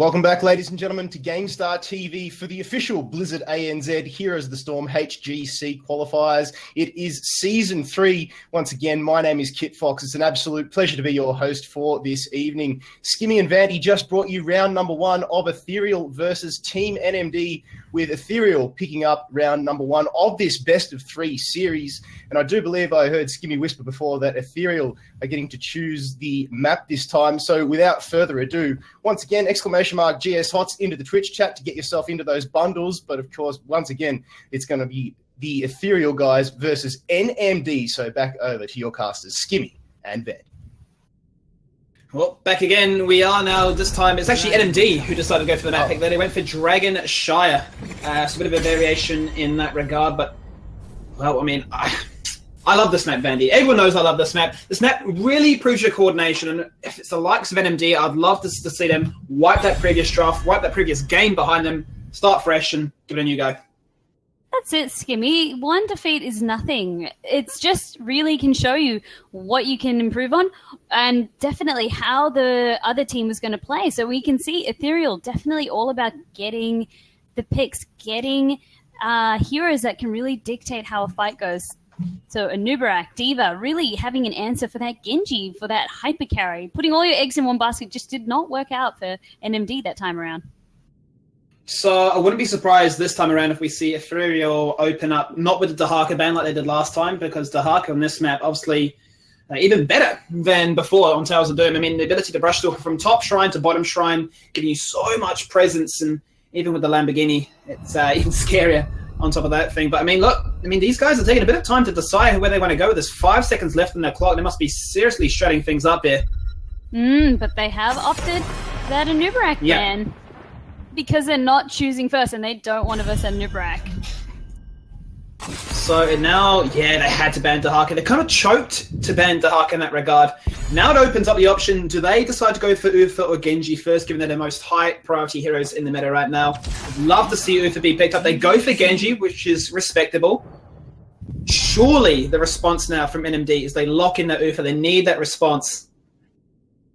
Welcome back, ladies and gentlemen, to GameStar TV for the official Blizzard ANZ Heroes of the Storm HGC Qualifiers. It is Season 3. Once again, my name is Kit Fox. It's an absolute pleasure to be your host for this evening. Skimmy+Vandie just brought you round number 1 of Ethereal versus Team NMD, with Ethereal picking up round number 1 of this best-of-3 series. And I do believe I heard Skimmy whisper before that Ethereal are getting to choose the map this time. So without further ado, once again, exclamation mark GS HotS into the Twitch chat to get yourself into those bundles. But of course, once again, it's going to be the Ethereal guys versus NMD. So back over to your casters, Skimmy and Vandie. Well, back again we are now. This time it's actually NMD who decided to go for the map pick there. They went for Dragon Shire. So a bit of a variation in that regard, but, well, I mean, I love this map, Vandie. Everyone knows I love this map. This map really proves your coordination, and if it's the likes of NMD, I'd love to see them wipe that previous draft, wipe that previous game behind them, start fresh, and give it a new go. That's it, Skimmy. One defeat is nothing. It's just really can show you what you can improve on and definitely how the other team was going to play. So we can see Ethereal definitely all about getting the picks, getting heroes that can really dictate how a fight goes. So Anubarak, D.Va, really having an answer for that Genji, for that hyper carry. Putting all your eggs in one basket just did not work out for NMD that time around. So I wouldn't be surprised this time around if we see Ethereal open up, not with the Dahaka ban like they did last time, because Dahaka on this map, obviously, even better than before on Tales of Doom. I mean, the ability to brush stalker from top shrine to bottom shrine, giving you so much presence, and even with the Lamborghini, it's even scarier on top of that thing. But I mean, look, these guys are taking a bit of time to decide where they want to go with this. 5 seconds left on their clock. They must be seriously shutting things up here. But they have opted that Anubarak ban. Because they're not choosing first and they don't want to verse Anubarak. So now, they had to ban Dahaka. They kind of choked to ban Dahaka in that regard. Now it opens up the option. Do they decide to go for Uther or Genji first, given they're the most high priority heroes in the meta right now? I'd love to see Uther be picked up. They go for Genji, which is respectable. Surely the response now from NMD is they lock in that Uther. They need that response.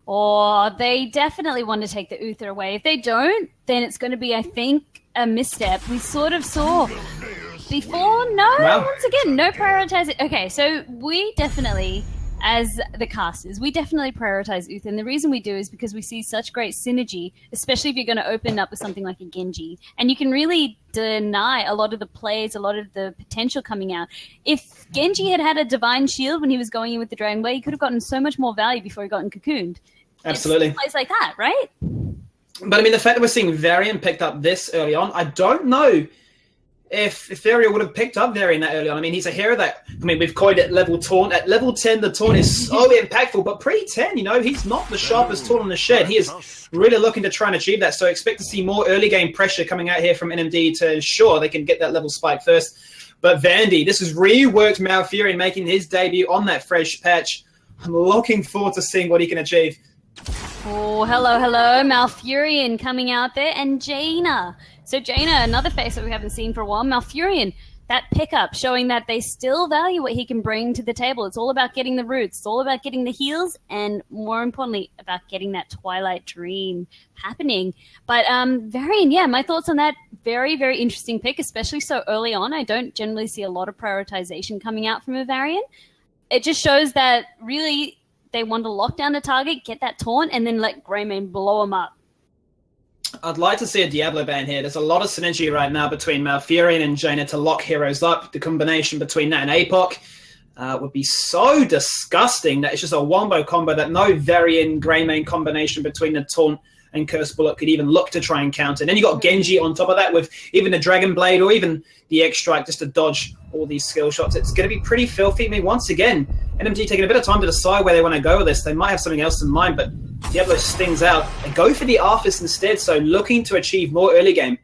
Or they definitely want to take the Uther away. If they don't, then it's going to be, I think, a misstep. We sort of saw before. Once again, no prioritizing. Okay, so we definitely, as the casters, we definitely prioritize Uther. And the reason we do is because we see such great synergy, especially if you're going to open up with something like a Genji. And you can really deny a lot of the plays, a lot of the potential coming out. If Genji had a Divine Shield when he was going in with the Dragon Blade, he could have gotten so much more value before he got cocooned. Absolutely. Plays like that, right? But I mean, the fact that we're seeing Varian picked up this early on, I don't know if Ethereal would have picked up Varian that early on. I mean, he's a hero that, we've coined it level taunt. At level 10, the taunt is so impactful, but pre-10, he's not the sharpest taunt on the shed. He is really looking to try and achieve that. So expect to see more early game pressure coming out here from NMD to ensure they can get that level spike first. But Vandie, this has reworked Malfurion making his debut on that fresh patch. I'm looking forward to seeing what he can achieve. Oh, hello. Malfurion coming out there, and Jaina. So Jaina, another face that we haven't seen for a while. Malfurion, that pickup, showing that they still value what he can bring to the table. It's all about getting the roots. It's all about getting the heals, and more importantly, about getting that Twilight Dream happening. But Varian, my thoughts on that, very, very interesting pick, especially so early on. I don't generally see a lot of prioritization coming out from a Varian. It just shows that really they want to lock down the target, get that taunt, and then let Greymane blow them up. I'd like to see a Diablo ban here. There's a lot of synergy right now between Malfurion and Jaina to lock heroes up. The combination between that and APOC would be so disgusting that it's just a wombo combo that no Varian Greymane combination between the taunt and Curse Bullet could even look to try and counter. And then you got Genji on top of that with even the Dragon Blade or even the X-Strike just to dodge all these skill shots. It's going to be pretty filthy. I mean, once again, NMD taking a bit of time to decide where they want to go with this. They might have something else in mind, but Diablo stings out. They go for the Arthas instead, so looking to achieve more early game.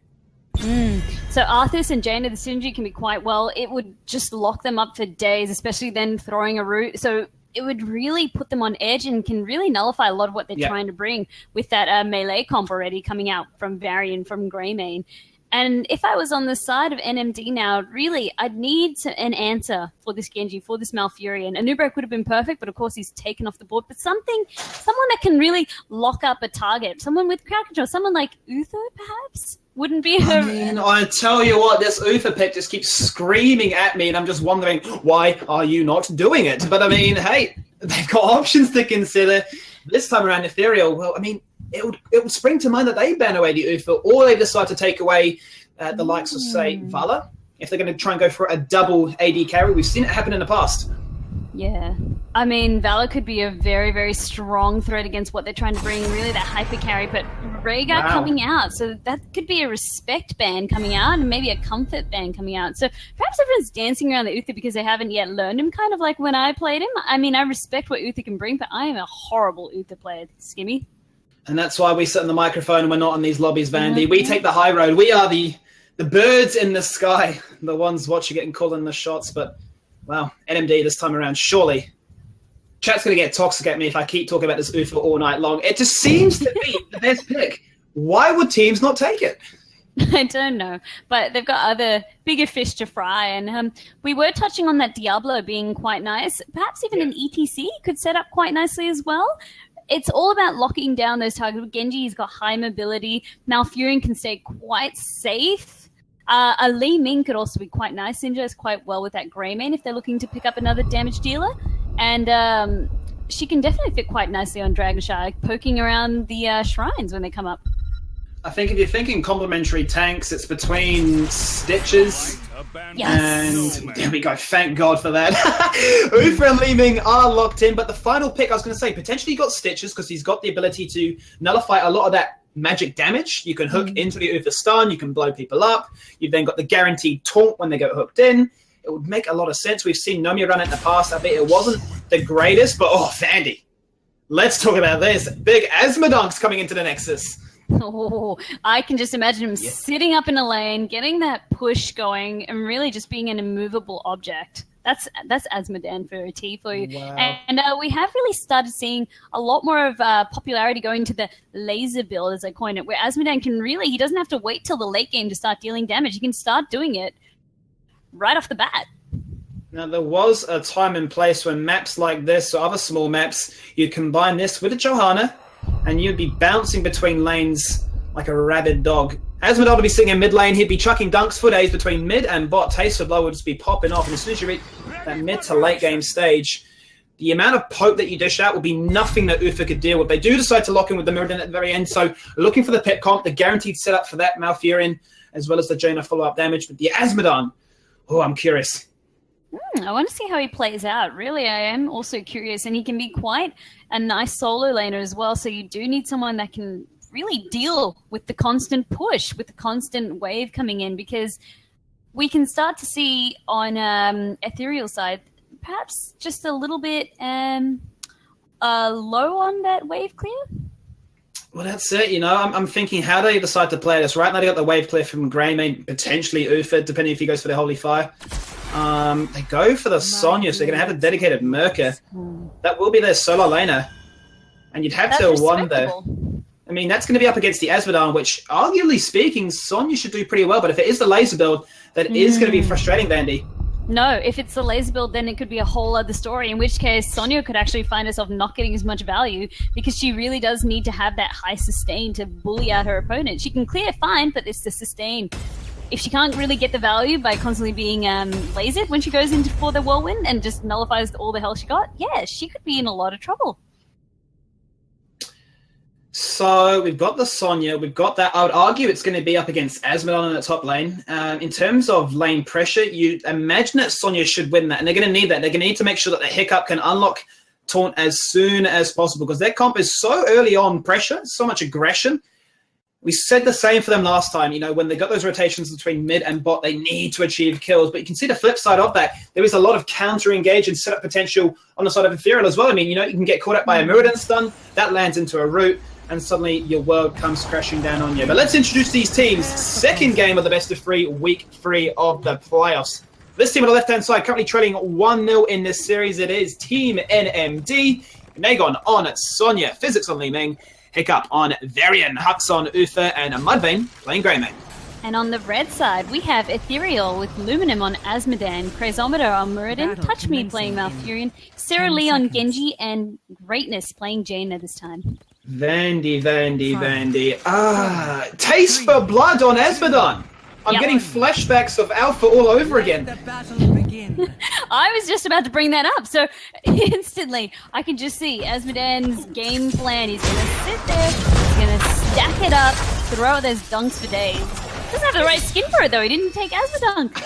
So Arthas and Jaina, the synergy can be quite well. It would just lock them up for days, especially then throwing a root. So it would really put them on edge and can really nullify a lot of what they're trying to bring with that melee comp already coming out from Varian, from Greymane. And if I was on the side of NMD now, really, I'd need an answer for this Genji, for this Malfurion. A Nubrek would have been perfect, but of course he's taken off the board. But someone that can really lock up a target, someone with crowd control, someone like Uther, perhaps, wouldn't be her. I tell you what, this Uther pick just keeps screaming at me, and I'm just wondering, why are you not doing it? But I mean, hey, they've got options to consider. This time around, Ethereal, well, I mean, it would spring to mind that they ban away the Uther, or they decide to take away the likes of, say, Vala, if they're going to try and go for a double AD carry. We've seen it happen in the past. Yeah. I mean, Vala could be a very, very strong threat against what they're trying to bring, really that hyper carry, but Rhaegar coming out, so that could be a respect ban coming out and maybe a comfort ban coming out. So perhaps everyone's dancing around the Uther because they haven't yet learned him, kind of like when I played him. I mean, I respect what Uther can bring, but I am a horrible Uther player, Skimmy. And that's why we sit on the microphone and we're not on these lobbies, Vandie. We take the high road. We are the birds in the sky, the ones watching getting called in the shots. But, wow, NMD this time around, surely. Chat's going to get toxic at me if I keep talking about this Uther all night long. It just seems to be the best pick. Why would teams not take it? I don't know, but they've got other bigger fish to fry. And we were touching on that Diablo being quite nice. Perhaps even an ETC could set up quite nicely as well. It's all about locking down those targets. Genji's got high mobility. Malfurion can stay quite safe. A Li Ming could also be quite nice. Synders quite well with that Greymane if they're looking to pick up another damage dealer. And she can definitely fit quite nicely on Dragonshy, poking around the shrines when they come up. I think if you're thinking complementary tanks, it's between Stitches. Yes. And there we go. Thank God for that. Uther and Li Ming are locked in, but the final pick, I was going to say, potentially you got Stitches because he's got the ability to nullify a lot of that magic damage. You can hook into the Uther stun, you can blow people up. You've then got the guaranteed taunt when they get hooked in. It would make a lot of sense. We've seen Nomi run it in the past. I bet it wasn't the greatest, but Vandie, let's talk about this. Big Asmodonk's coming into the Nexus. Oh, I can just imagine him sitting up in a lane, getting that push going, and really just being an immovable object. That's Asmodan for a T for you. Wow. And we have really started seeing a lot more of popularity going to the laser build, as I coin it, where Asmodan can really, he doesn't have to wait till the late game to start dealing damage. He can start doing it right off the bat. Now, there was a time and place when maps like this or other small maps, you'd combine this with a Johanna, and you'd be bouncing between lanes like a rabid dog. Asmodon would be sitting in mid lane, he'd be chucking dunks for days between mid and bot. Taste of Blow would just be popping off, and as soon as you reach that mid to late game stage, the amount of poke that you dish out will be nothing that Uther could deal with. They do decide to lock in with the Mirrodin at the very end, so looking for the pit comp, the guaranteed setup for that Malfurion, as well as the Jaina follow-up damage. But the Asmodon, I'm curious. I want to see how he plays out. Really, I am also curious. And he can be quite a nice solo laner as well. So you do need someone that can really deal with the constant push, with the constant wave coming in, because we can start to see on Ethereal side, perhaps just a little bit low on that wave clear. Well, that's it. You know, I'm thinking, how do they decide to play this? Right now, they got the wave clear from Greymane, potentially Uther, depending if he goes for the Holy Fire. They go for the Sonya, so they're going to have a dedicated Merker. That will be their solo laner. And you'd have to wonder. I mean, that's going to be up against the Asmodon, which, arguably speaking, Sonya should do pretty well. But if it is the laser build, that is going to be frustrating, Vandie. No, if it's the laser build, then it could be a whole other story, in which case Sonya could actually find herself not getting as much value because she really does need to have that high sustain to bully out her opponent. She can clear fine, but it's the sustain. If she can't really get the value by constantly being lasered when she goes into for the whirlwind and just nullifies all the health she got, yeah, she could be in a lot of trouble. So we've got the Sonya, we've got that. I would argue it's going to be up against Asmodon in the top lane. In terms of lane pressure, you imagine that Sonya should win that, and they're going to need that. They're going to need to make sure that the Hiccup can unlock Taunt as soon as possible, because their comp is so early on pressure, so much aggression. We said the same for them last time. You know, when they got those rotations between mid and bot, they need to achieve kills. But you can see the flip side of that. There is a lot of counter-engage and setup potential on the side of Ethereal as well. I mean, you know, you can get caught up by a Mirrodin stun, that lands into a root, and suddenly your world comes crashing down on you. But let's introduce these teams. Second game of the best of 3, week 3 of the playoffs. This team on the left-hand side currently trailing 1-0 in this series. It is Team NMD. Nagon on Sonya, Physics on Li Ming, Hiccup on Varian, Hux on Uther, and Mudvayne playing Greymane. And on the red side, we have Ethereal with Luminum on Asmodan, Crazometer on Muradin, Touch Me playing Malfurion, Sarah Lee on Genji, and Greatness playing Jaina this time. Vandie. Taste for Blood on Asmodan. I'm getting flashbacks of Alpha all over again. I was just about to bring that up, so instantly I can just see Asmodan's game plan. He's going to sit there, he's going to stack it up, throw out those dunks for days. Doesn't have the right skin for it though. He didn't take Asmodunk.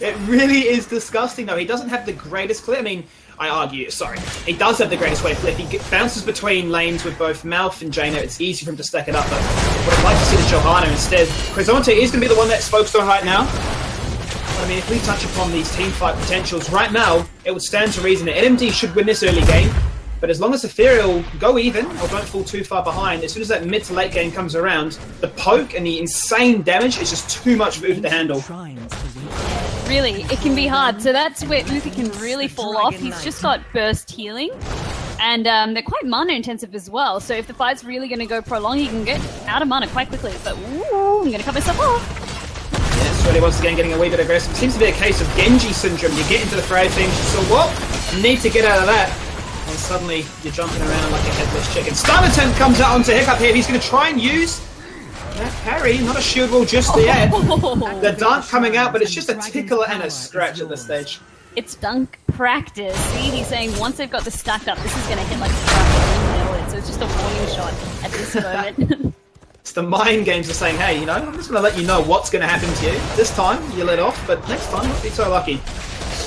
It really is disgusting though. He doesn't have the greatest clip. I mean, I argue, sorry. He does have the greatest way to flip. He bounces between lanes with both Malf and Jaina. It's easy for him to stack it up, but what I'd like to see the Johanna instead. Crazometer is going to be the one that's focused on right now. But I mean, if we touch upon these teamfight potentials, right now, it would stand to reason that NMD should win this early game. But as long as Ethereal go even, or don't fall too far behind, as soon as that mid to late game comes around, the poke and the insane damage is just too much for Uther to handle. Really, it can be hard. So that's where Uther can really fall off. He's just got burst healing. And they're quite mana intensive as well. So if the fight's really going to go prolonged, he can get out of mana quite quickly. But ooh, I'm going to cut myself off. Yes, really once again getting a wee bit aggressive. It seems to be a case of Genji syndrome. You get into the fray of things, so what? Need to get out of that. And suddenly you're jumping around like a headless chicken. Stun attempt comes out onto Hiccup here. He's going to try and use that parry. Not a shield wall just yet. The dunk coming out, but it's just a tickle and a scratch at this stage. It's dunk practice. See, he's saying once they've got this stacked up, this is going to hit like a truck. So it's just a warning shot at this moment. It's the mind games of saying, hey, you know, I'm just going to let you know what's going to happen to you. This time, you let off, but next time, don't be so lucky.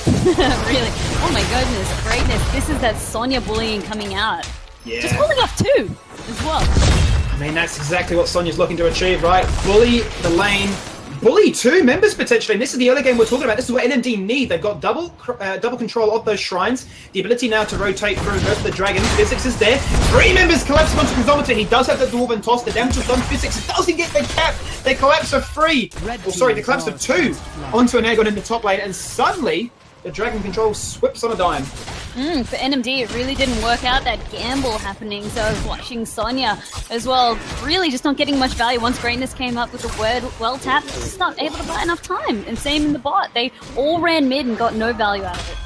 Really? Oh my goodness, Greatness. This is that Sonya bullying coming out. Yeah. Just pulling off two as well. I mean, that's exactly what Sonya's looking to achieve, right? Bully the lane, bully two members potentially. And this is the early game we're talking about. This is what NMD need. They've got double control of those shrines. The ability now to rotate through both the dragons. Physics is there. Three members collapse onto Crazometer. He does have the Dwarven toss. The damage was done. Physics doesn't get the cap. They collapse of three. Oh, sorry, they collapse of two onto an Aegon in the top lane. And suddenly, the Dragon Control swips on a dime. For NMD, it really didn't work out, that gamble happening. So I was watching Sonya as well, really just not getting much value. Once Greatness came up with the word well tapped, just not able to buy enough time. And same in the bot. They all ran mid and got no value out of it.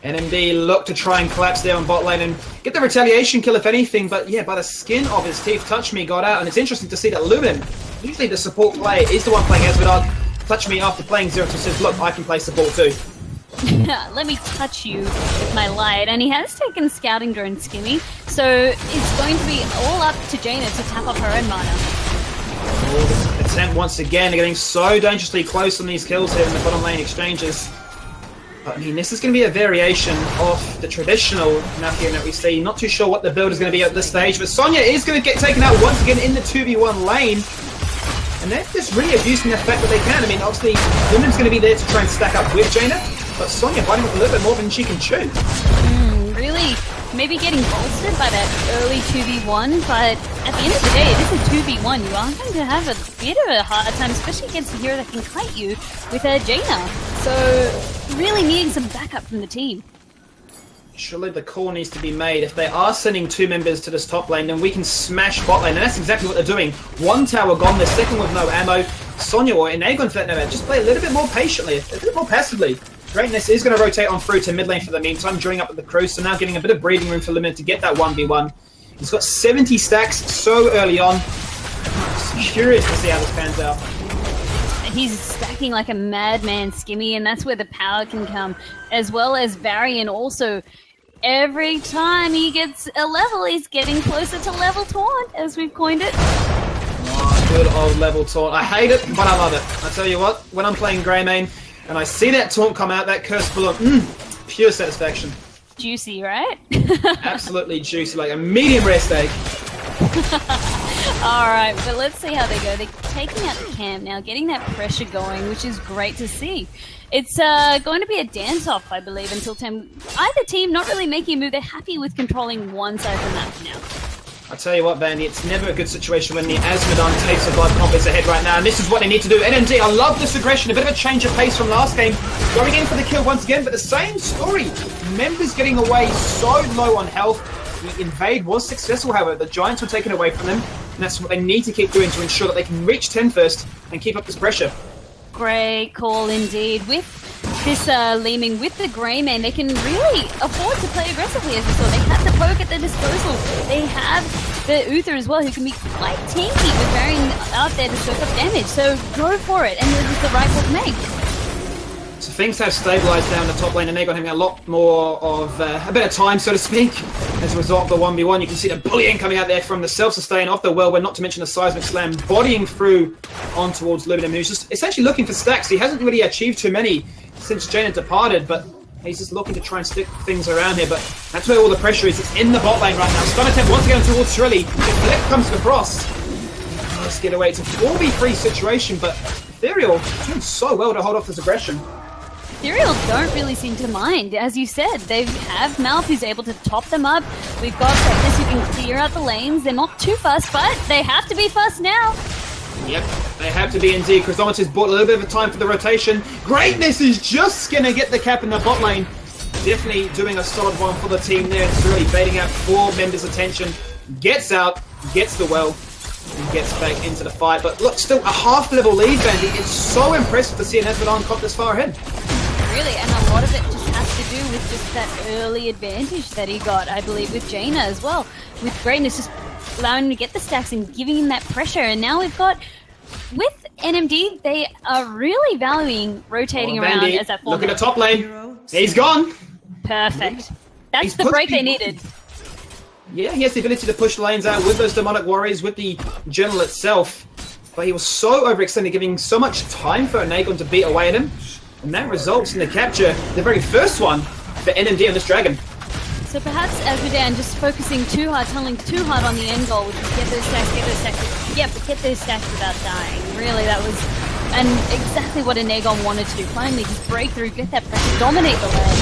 NMD looked to try and collapse there on bot lane and get the retaliation kill if anything, but yeah, by the skin of his teeth, Touch Me got out. And it's interesting to see that Lumen, usually the support player, is the one playing Asmodog. Touch Me after playing Zero says, look, I can play support too. Let me touch you with my light. And he has taken Scouting Drone Skimmy, so it's going to be all up to Jaina to tap up her own mana. Oh, attempt once again, getting so dangerously close on these kills here in the bottom lane exchanges. But I mean, this is going to be a variation of the traditional Malfurion that we see. Not too sure what the build is going to be at this stage, but Sonya is going to get taken out once again in the 2v1 lane. And they're just really abusing the fact that they can. I mean, obviously, Lumen's going to be there to try and stack up with Jaina, but Sonya biting up a little bit more than she can chew. Really, maybe getting bolstered by that early 2v1, but at the end of the day, it is a 2v1. You are going to have a bit of a hard time, especially against a hero that can kite you with Jaina. So, really needing some backup from the team. Surely the call needs to be made. If they are sending two members to this top lane, then we can smash bot lane. And that's exactly what they're doing. One tower gone, the second with no ammo. Sonya or an Aegon for that matter, just play a little bit more patiently, a little bit more passively. Greatness is going to rotate on through to mid lane for the meantime, joining up with the crew. So now getting a bit of breathing room for Lumen to get that 1v1. He's got 70 stacks so early on. Just curious to see how this pans out. He's stacking like a madman, Skimmy, and that's where the power can come, as well as Varian also. Every time he gets a level, he's getting closer to level taunt, as we've coined it. Oh, good old level taunt. I hate it, but I love it. I tell you what, when I'm playing Greymane, and I see that taunt come out, that cursed balloon, pure satisfaction. Juicy, right? Absolutely juicy, like a medium rare steak. Alright, but let's see how they go. They're taking out the camp now, getting that pressure going, which is great to see. It's going to be a dance-off, I believe, until 10. Either team not really making a move. They're happy with controlling one side of the map now. I tell you what, Vandie, it's never a good situation when the Asmodon takes a blood comp is ahead right now, and this is what they need to do. NMD, I love this aggression, a bit of a change of pace from last game. Going in for the kill once again, but the same story. Members getting away so low on health. The invade was successful, however. The Giants were taken away from them. And that's what they need to keep doing to ensure that they can reach 10 first and keep up this pressure. Great call indeed. With this Leeming, with the Grey Man, they can really afford to play aggressively, as we saw. They have the poke at their disposal. They have the Uther as well, who can be quite tanky with varying out there to soak up damage. So go for it, and this is the right call to make. So things have stabilised down the top lane, and they're having a lot more of a bit of time, so to speak, as a result of the 1v1. You can see the bullying coming out there from the self-sustain off the whirlwind, not to mention the seismic slam bodying through on towards Luminum, who's just essentially looking for stacks. He hasn't really achieved too many since Jaina departed, but he's just looking to try and stick things around here. But that's where all the pressure is. It's in the bot lane right now. Stun attempt once again towards Shrilly. The flip comes across. Let's get away. It's a 4v3 situation, but Ethereal doing so well to hold off this aggression. Ethereal don't really seem to mind. As you said, they have Malf who's able to top them up. We've got Practice who can clear out the lanes. They're not too fast, but they have to be fast now. Yep, they have to be indeed. Chrysometer's bought a little bit of time for the rotation. Greatness is just going to get the cap in the bot lane. Definitely doing a solid one for the team there. It's really baiting out 4 members' attention. Gets out, gets the well, and gets back into the fight. But look, still a half-level lead, Vandie. It's so impressive to see an Espadon cop this far ahead. Really, and a lot of it just has to do with just that early advantage that he got, I believe, with Jaina as well. With Greatness just allowing him to get the stacks and giving him that pressure. And now we've got, with NMD, they are really valuing rotating around Vandie, as that look format. at the top lane. He's gone. Perfect. That's He's the break they needed. Yeah, he has the ability to push lanes out with those demonic warriors, with the general itself. But he was so overextended, giving so much time for Nagon to beat away at him. And that results in the capture, the very first one for NMD on this dragon. So perhaps Azmodan just focusing too hard, tunneling too hard on the end goal, which is get those stacks. Yeah, but get those stacks without dying. Really, that was exactly what a Nagon wanted to do. Finally, just break through, get that pressure, dominate the lane.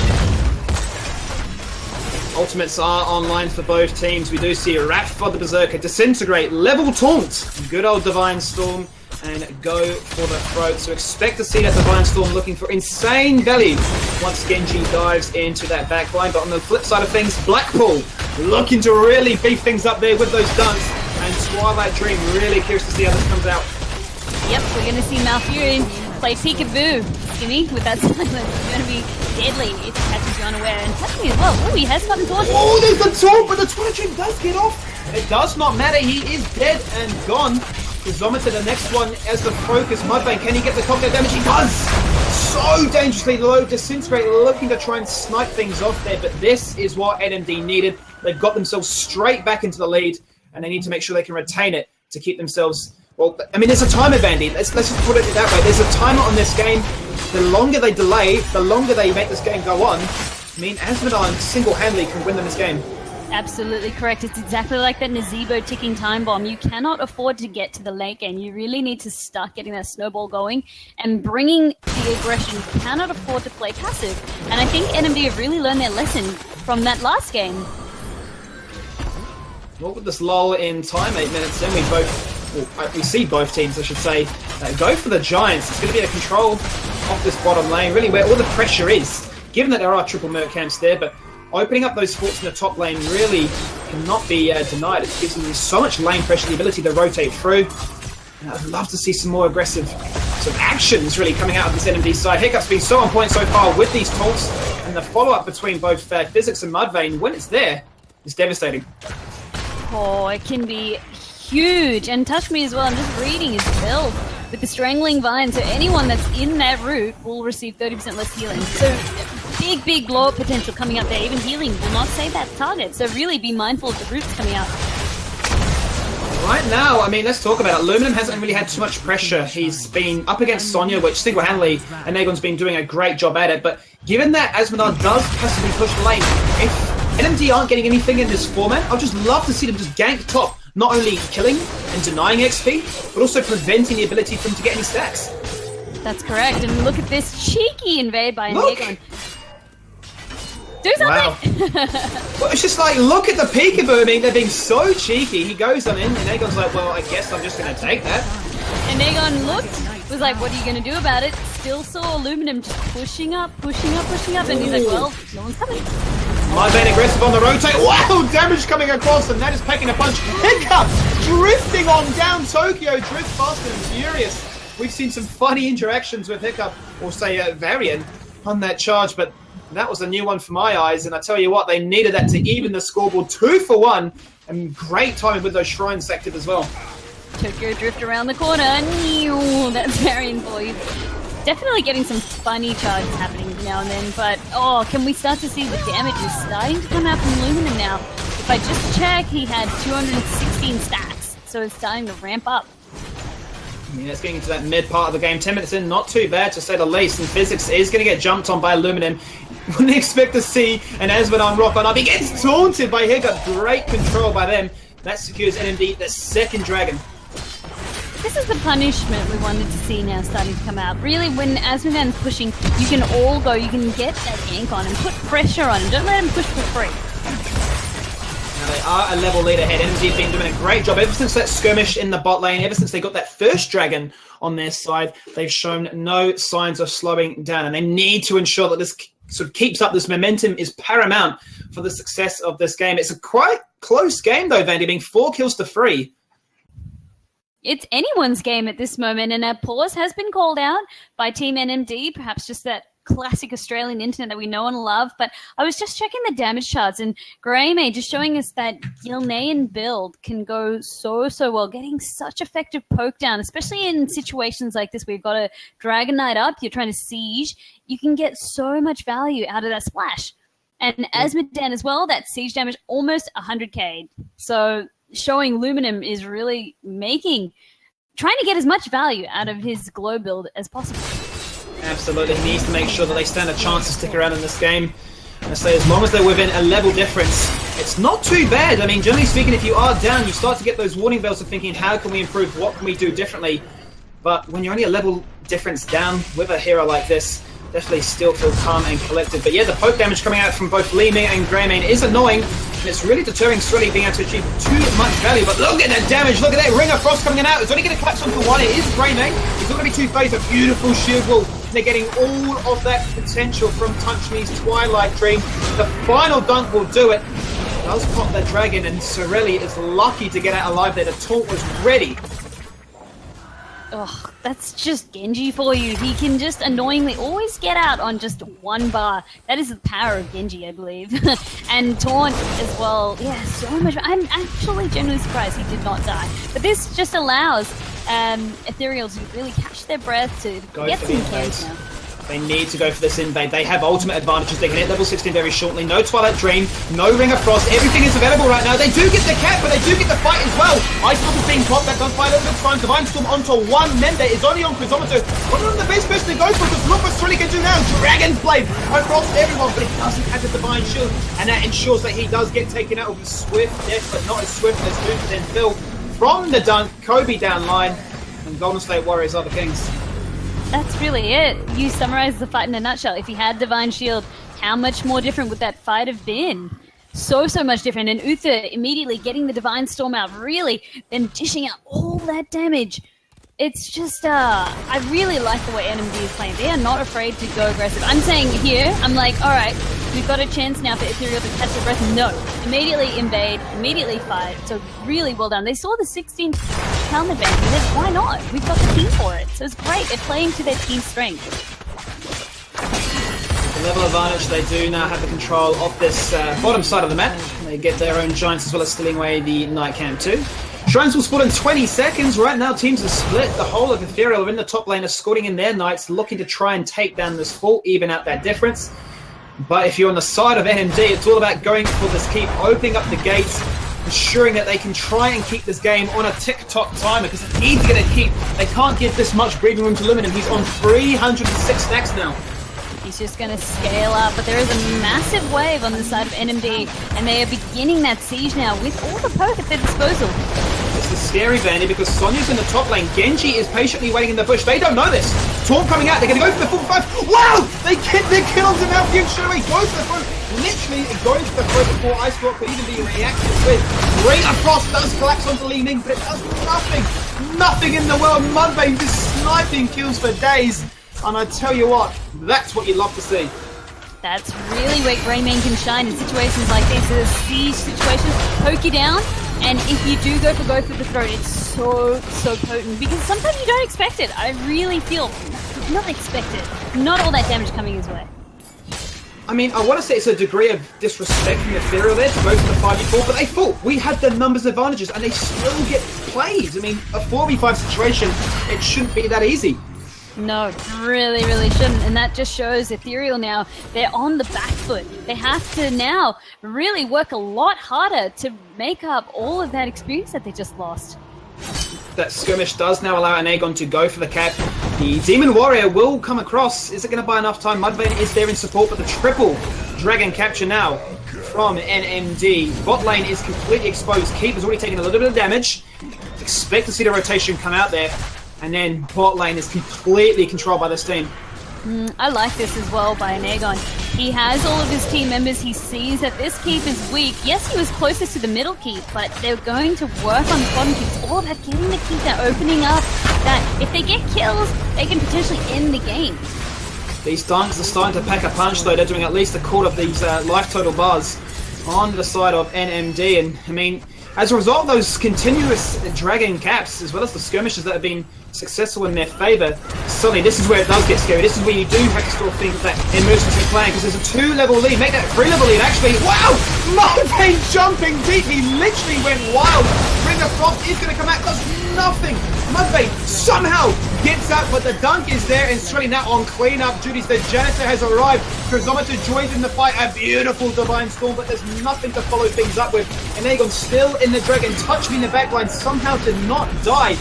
Ultimates are online for both teams. We do see Wrath for the Berserker, Disintegrate, Level Taunt, good old Divine Storm, and go for the throat. So expect to see that Divine Storm looking for insane value once Genji dives into that backline. But on the flip side of things, Blackpool looking to really beef things up there with those dunks. And Twilight Dream, really curious to see how this comes out. Yep, we're going to see Malfurion play peekaboo. Skimmy with that silence. It's going to be deadly if it catches you unaware. And touching as well. Oh, he has gotten tortured. Oh, there's the taunt, but the Twilight Dream does get off. It does not matter. He is dead and gone. Chrysometer, the next one as the focus. Mudvayne, can he get the cocktail damage? He does! So dangerously low. Disintegrate looking to try and snipe things off there, but this is what NMD needed. They've got themselves straight back into the lead, and they need to make sure they can retain it to keep themselves... Well, I mean, there's a timer, Vandie. Let's just put it that way. There's a timer on this game. The longer they delay, the longer they make this game go on. I mean, Azmodan single-handedly can win them this game. Absolutely correct. It's exactly like that Nazebo ticking time bomb. You cannot afford to get to the late game. You really need to start getting that snowball going and bringing the aggression. You cannot afford to play passive. And I think NMD have really learned their lesson from that last game. Well, with this lull in time, 8 minutes in, we see both teams, I should say, go for the Giants. It's going to be a control of this bottom lane, really where all the pressure is, given that there are triple Merc camps there, but opening up those forts in the top lane really cannot be denied. It gives them so much lane pressure, the ability to rotate through. And I'd love to see some more aggressive sort of actions really coming out of this NMD side. Hiccup's been so on point so far with these taunts, and the follow-up between both Physics and Mudvayne, when it's there, is devastating. Oh, it can be huge. And Touch Me as well, I'm just reading his build with the Strangling Vine, so anyone that's in that route will receive 30% less healing. So big blow-up potential coming up there. Even healing will not save that target, so really be mindful of the roots coming out. Right now, I mean, let's talk about it. Luminum hasn't really had too much pressure. He's been up against Sonya, which single-handedly, and Nagon's been doing a great job at it, but given that Azmodan does passively push the lane, if NMD aren't getting anything in this format, I'd just love to see them just gank top, not only killing and denying XP, but also preventing the ability for them to get any stacks. That's correct, and look at this cheeky invade by Nagon. Do something! Wow. Well, it's just like, look at the peekaboo. I mean, they're being so cheeky. He goes on in, and Nagon's like, well, I guess I'm just going to take that. And Nagon looked, was like, what are you going to do about it? Still saw Aluminum just pushing up, and he's like, well, no one's coming. Mudvayne aggressive on the rotate. Wow, damage coming across, and that is packing a punch. Hiccup drifting on down. Tokyo drifts faster and furious. We've seen some funny interactions with Hiccup, or say Varian, on that charge, but that was a new one for my eyes, and I tell you what, they needed that to even the scoreboard 2 for 1, and great timing with those shrines active as well. Tokyo drift around the corner. That's Varian for you. Definitely getting some funny charges happening now and then, but oh, can we start to see the damage is starting to come out from Luminum now? If I just check, he had 216 stacks, so it's starting to ramp up. Yeah, it's getting into that mid part of the game. 10 minutes in, not too bad to say the least, and Physics is going to get jumped on by Luminum. Wouldn't expect to see an Esmond on Rock, but he gets taunted by Hiccup. Great control by them. That secures NMD, the second dragon. This is the punishment we wanted to see now starting to come out. Really, when Asmodan's pushing, you can all go, you can get that gank on and put pressure on him. Don't let him push for free. Now they are a level lead ahead. NMD have been doing a great job ever since that skirmish in the bot lane, ever since they got that first dragon on their side. They've shown no signs of slowing down, and they need to ensure that this sort of keeps up. This momentum is paramount for the success of this game. It's a quite close game though, Vandie, being 4 kills to 3. It's anyone's game at this moment, and a pause has been called out by Team NMD, perhaps just that classic Australian internet that we know and love. But I was just checking the damage charts, and Greymane just showing us that Gilnean build can go so well, getting such effective poke down, especially in situations like this where you've got a Dragon Knight up, you're trying to siege, you can get so much value out of that splash. And Asmodan as well, that siege damage almost 100k. So showing Luminum is really trying to get as much value out of his glow build as possible. Absolutely, he needs to make sure that they stand a chance to stick around in this game. I say as long as they're within a level difference, it's not too bad. I mean, generally speaking, if you are down, you start to get those warning bells of thinking, how can we improve, what can we do differently? But when you're only a level difference down with a hero like this, definitely still feel calm and collected. But yeah, the poke damage coming out from both Li Ming and Greymane is annoying, and it's really deterring Swilly being able to achieve too much value. But look at that damage, look at that Ring of Frost coming out. It's only going to collapse onto one. It is Greymane. It's not going to be two-phased, a beautiful shield wall. They're getting all of that potential from Touch Me's Twilight Dream. The final dunk will do it. Does pop the dragon, and Sorelli is lucky to get out alive there. The taunt was ready. Oh, that's just Genji for you. He can just annoyingly always get out on just one bar. That is the power of Genji, I believe. And Taunt as well. Yeah, so much. I'm actually genuinely surprised he did not die. But this just allows Ethereal to really catch their breath, to get some kills now. They need to go for this invade. They have ultimate advantages. They can hit level 16 very shortly. No Twilight Dream, no Ring of Frost. Everything is available right now. They do get the cap, but they do get the fight as well. Ice Storm is being popped. That does buy a little bit of time. Divine Storm onto one. Mende is only on Chrysometer. One of the best person to go for, because look what Swilly can do now. Dragon's Blade across everyone, but it doesn't have the Divine Shield, and that ensures that he does get taken out. It will be swift death, but not as swift as Luther and Phil. From the dunk, Kobe down line, and Golden State Warriors are the kings. That's really it. You summarized the fight in a nutshell. If he had Divine Shield, how much more different would that fight have been? So much different. And Uther immediately getting the Divine Storm out, really, then dishing out all that damage. It's just, I really like the way NMD is playing. They are not afraid to go aggressive. I'm saying here, I'm like, all right, we've got a chance now for Ethereal to catch their breath. No. Immediately invade, immediately fight. So really well done. They saw the 16th pound advantage. And said, why not? We've got the team for it. So it's great. They're playing to their team strength. The level advantage, they do now have the control of this bottom side of the map. They get their own giants as well as stealing away the Night Camp too. Shrines will spawn in 20 seconds. Right now, teams are split. The whole of Ethereal are in the top lane, escorting in their knights, looking to try and take down this full, even out that difference. But if you're on the side of NMD, it's all about going for this keep, opening up the gates, ensuring that they can try and keep this game on a tick-tock timer, because it needs to get a keep. They can't give this much breathing room to Luminum. He's on 306 stacks now. He's just going to scale up, but there is a massive wave on the side of NMD, and they are beginning that siege now with all the poke at their disposal. This is scary, Vandie, because Sonya's in the top lane. Genji is patiently waiting in the bush. They don't know this. Taunt coming out. They're going to go for the full 5. Wow! They get their kills, and now Fume straight away goes to the front. Literally going to the front before Ice Block could even be reacted with. Ring of Frost does collapse onto Li Ming, but it does nothing. Nothing in the world. Mudvayne just sniping kills for days. And I tell you what, that's what you love to see. That's really where Greymane can shine in situations like this. There's siege situations, poke you down, and if you do go for the throat, it's so potent because sometimes you don't expect it. I really feel not expected. Not all that damage coming his way. I mean, I want to say it's a degree of disrespect from Ethereal there to go for the 5v4, but they thought we had the numbers advantages and they still get played. I mean, a 4v5 situation, it shouldn't be that easy. No, really shouldn't. And that just shows Ethereal now, they're on the back foot. They have to now really work a lot harder to make up all of that experience that they just lost. That skirmish does now allow an Aegon to go for the cap. The Demon Warrior will come across. Is it going to buy enough time? Mudvayne is there in support, but the triple dragon capture now from NMD. Bot lane is completely exposed. Keep has already taken a little bit of damage. Expect to see the rotation come out there. And then bot lane is completely controlled by this team. I like this as well by an Aegon. He has all of his team members. He sees that this keep is weak. Yes, he was closest to the middle keep, but they're going to work on the bottom keep. It's all about getting the keep, that opening up, that if they get kills, they can potentially end the game. These dunks are starting to pack a punch, though. They're doing at least a quarter of these life total bars on the side of NMD. And, I mean, as a result of those continuous dragon caps, as well as the skirmishes that have been successful in their favour, suddenly this is where it does get scary. This is where you do have to still think of that emergency plan, because there's a 2-level lead. Make that a 3-level lead, actually. Wow! Mudvayne jumping deep. He literally went wild. Ring of Frost is going to come out, does nothing. Mudvayne somehow gets out, but the dunk is there, and Shreddy now on clean-up duties. The janitor has arrived. Chrysometer joins in the fight. A beautiful Divine Storm, but there's nothing to follow things up with. And Aegon still in the dragon, touching the backline, somehow did not die.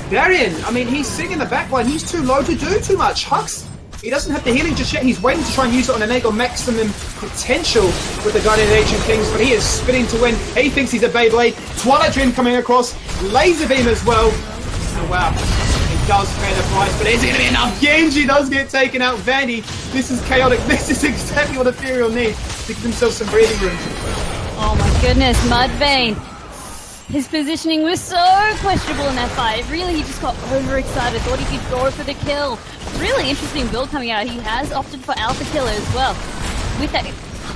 Varian, I mean, he's sitting in the backline. He's too low to do too much. HotS, he doesn't have the healing just yet. He's waiting to try and use it on an Aegon maximum potential with the Guardian of Ancient Kings, but he is spinning to win. He thinks he's a Beyblade. Twilight Dream coming across. Laser Beam as well. Oh, wow. He does pay the price, but is it going to be enough? Genji does get taken out. Vandie, this is chaotic. This is exactly what Ethereal needs to give themselves some breathing room. Oh my goodness, Mudvayne. His positioning was so questionable in that fight. Really, he just got overexcited, thought he could go for the kill. Really interesting build coming out. He has opted for Alpha Killer as well. With that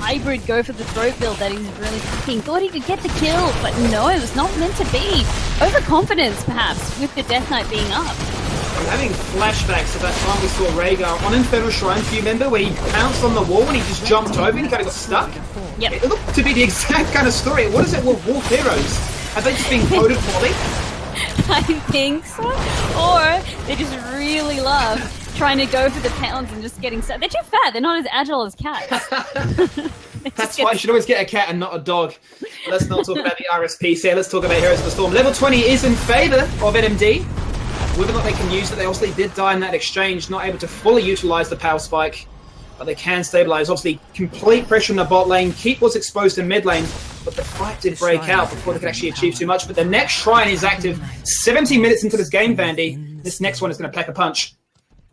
hybrid go for the throat build that he's really picking. Thought he could get the kill, but no, it was not meant to be. Overconfidence, perhaps, with the Death Knight being up. I'm having flashbacks of that time we saw Rhaegar on Infernal Shrine. Do you remember where he pounced on the wall and he just jumped over and he kind of got stuck? Yep. It looked to be the exact kind of story. What is it with Wolf Heroes? Have they just been coded poorly? I think so. Or they just really love trying to go for the pounds and just getting stuck. They're too fat. They're not as agile as cats. That's why you should always get a cat and not a dog. Let's not talk about the RSPs here. Let's talk about Heroes of the Storm. Level 20 is in favour of NMD. Whether or not they can use it, they obviously did die in that exchange, not able to fully utilise the power spike. But they can stabilise. Obviously, complete pressure in the bot lane. Keep was exposed in mid lane, but the fight did break out before they could actually achieve too much. But the next shrine is active. 17 minutes into this game, Vandie. This next one is going to pack a punch.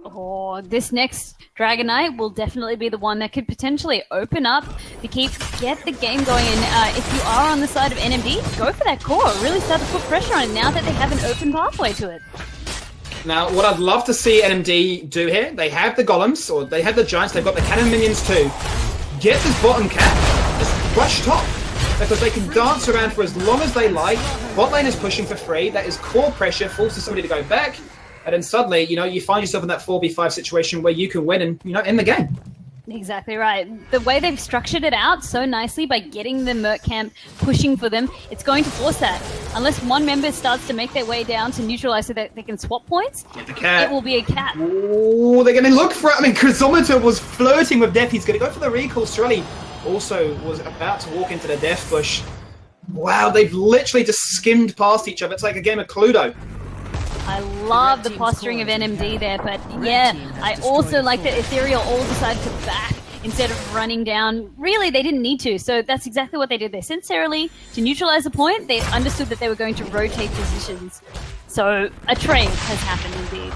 Oh, this next Dragon Knight will definitely be the one that could potentially open up the keep, get the game going. And if you are on the side of NMD, go for that core. Really start to put pressure on it now that they have an open pathway to it. Now, what I'd love to see NMD do here, they have the golems, or they have the giants, they've got the cannon minions too. Get this bottom cap, just rush top, because they can dance around for as long as they like. Bot lane is pushing for free, that is core pressure, forces somebody to go back, and then suddenly, you find yourself in that 4v5 situation where you can win and, end the game. Exactly right. The way they've structured it out so nicely by getting the Merc camp pushing for them, it's going to force that. Unless one member starts to make their way down to neutralize so that they can swap points, Get the cat. It will be a cat. Ooh, they're going to look for it. I mean, Chrysometer was flirting with death. He's going to go for the recall. Shreddy also was about to walk into the death bush. Wow, they've literally just skimmed past each other. It's like a game of Cluedo. I love the posturing of NMD there, but yeah, I also like that Ethereal all decided to back instead of running down. Really, they didn't need to, so that's exactly what they did there. Sincerely, to neutralize the point, they understood that they were going to rotate positions. So a trade has happened indeed.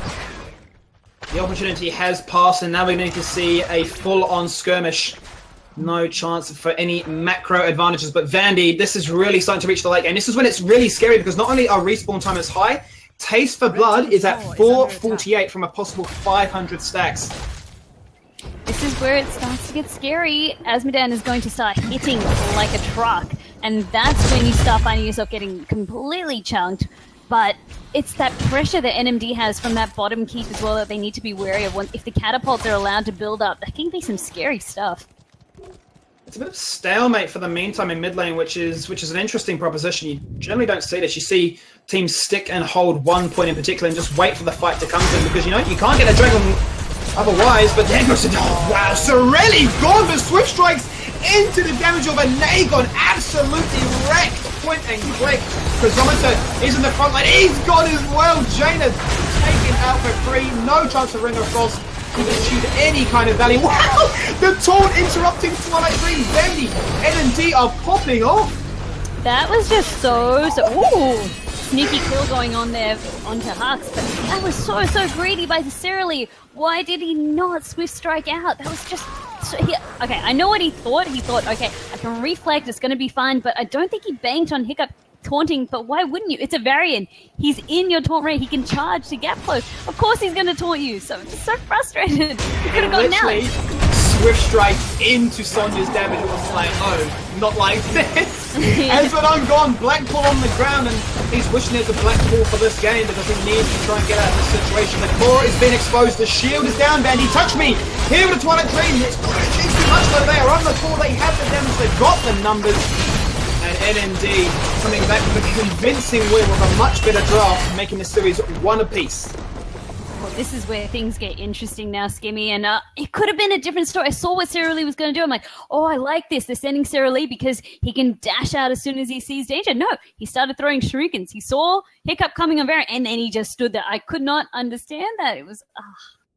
The opportunity has passed, and now we're going to see a full-on skirmish. No chance for any macro advantages, but Vandie, this is really starting to reach the late game. This is when it's really scary, because not only are respawn time is high, Taste for Blood is at 448 from a possible 500 stacks. This is where it starts to get scary. Asmodan is going to start hitting like a truck, and that's when you start finding yourself getting completely chunked. But it's that pressure that NMD has from that bottom keep as well that they need to be wary of. If the catapults are allowed to build up, that can be some scary stuff. It's a bit of stalemate for the meantime in mid lane, which is an interesting proposition. You generally don't see this. You see teams stick and hold one point in particular and just wait for the fight to come to them, because you can't get a dragon otherwise. But there goes wow, Sorelli gone for Swift Strikes into the damage of a Nagon, absolutely wrecked. Point and click. Chrysometer is in the front line. He's gone as well. Jaina taken out for free. No chance of Ring of Frost to achieve any kind of value. Wow! The taunt interrupting Twilight Dream. Vandie, NMD are popping off. That was just so... Ooh! Sneaky kill going on there onto Hux, but that was so greedy by Cyrilli. Why did he not Swift Strike out? That was just... Okay, I know what he thought. He thought, okay, I can reflect, it's going to be fine, but I don't think he banked on Hiccup taunting, but why wouldn't you? It's a variant. He's in your taunt rate. He can charge to gap close. Of course he's going to taunt you. So I'm just so frustrated. He could have gone out. Swift Strike into Sonya's damage. It was like, oh, not like this. As when I'm gone, Blackpool on the ground, and he's wishing there's a Blackpool for this game because he needs to try and get out of this situation. The core has been exposed. The shield is down, Vandie. Touch me. Here with the Twilight Dream. It's too much though. They are on the core. They have the damage. They've got the numbers. And NMD coming back with a convincing win with a much better draft, making the series one apiece. Well, this is where things get interesting now, Skimmy, and it could have been a different story. I saw what Cyrilli was going to do. I'm like, oh, I like this. They're sending Cyrilli because he can dash out as soon as he sees danger. No, he started throwing shurikens. He saw Hiccup coming on variant, and then he just stood there. I could not understand that. It was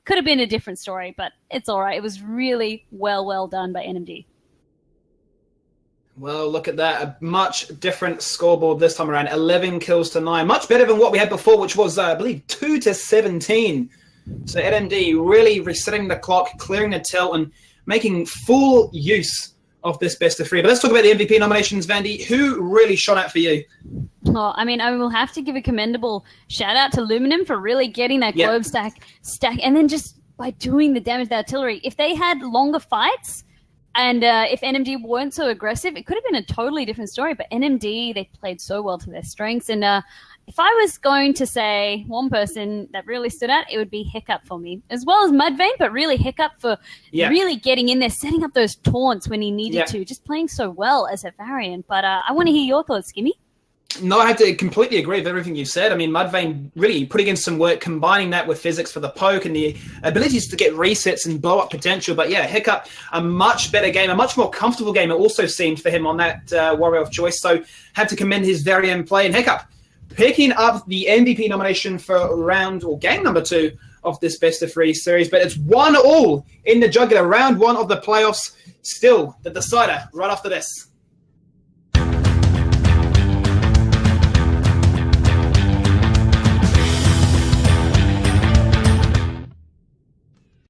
could have been a different story, but it's all right. It was really well done by NMD. Well, look at that. A much different scoreboard this time around. 11 kills to 9. Much better than what we had before, which was, I believe, 2 to 17. So NMD really resetting the clock, clearing the tilt, and making full use of this best of 3. But let's talk about the MVP nominations, Vandie. Who really shone out for you? Oh, I mean, I will have to give a commendable shout out to Luminum for really getting that globe stack, and then just by doing the damage to the artillery. If they had longer fights, and if NMD weren't so aggressive, it could have been a totally different story. But NMD, they played so well to their strengths. And if I was going to say one person that really stood out, it would be Hiccup for me, as well as Mudvayne, but really Hiccup for really getting in there, setting up those taunts when he needed to, just playing so well as a variant. But I want to hear your thoughts, Skimmy. No, I have to completely agree with everything you said. I mean, Mudvayne really putting in some work, combining that with physics for the poke and the abilities to get resets and blow up potential. But yeah, Hiccup, a much better game, a much more comfortable game, it also seemed for him on that Warrior of Choice. So had to commend his variant play. And Hiccup picking up the MVP nomination for round or game number 2 of this best of 3 series. But it's 1-1 in the jugular, round 1 of the playoffs. Still the decider right after this.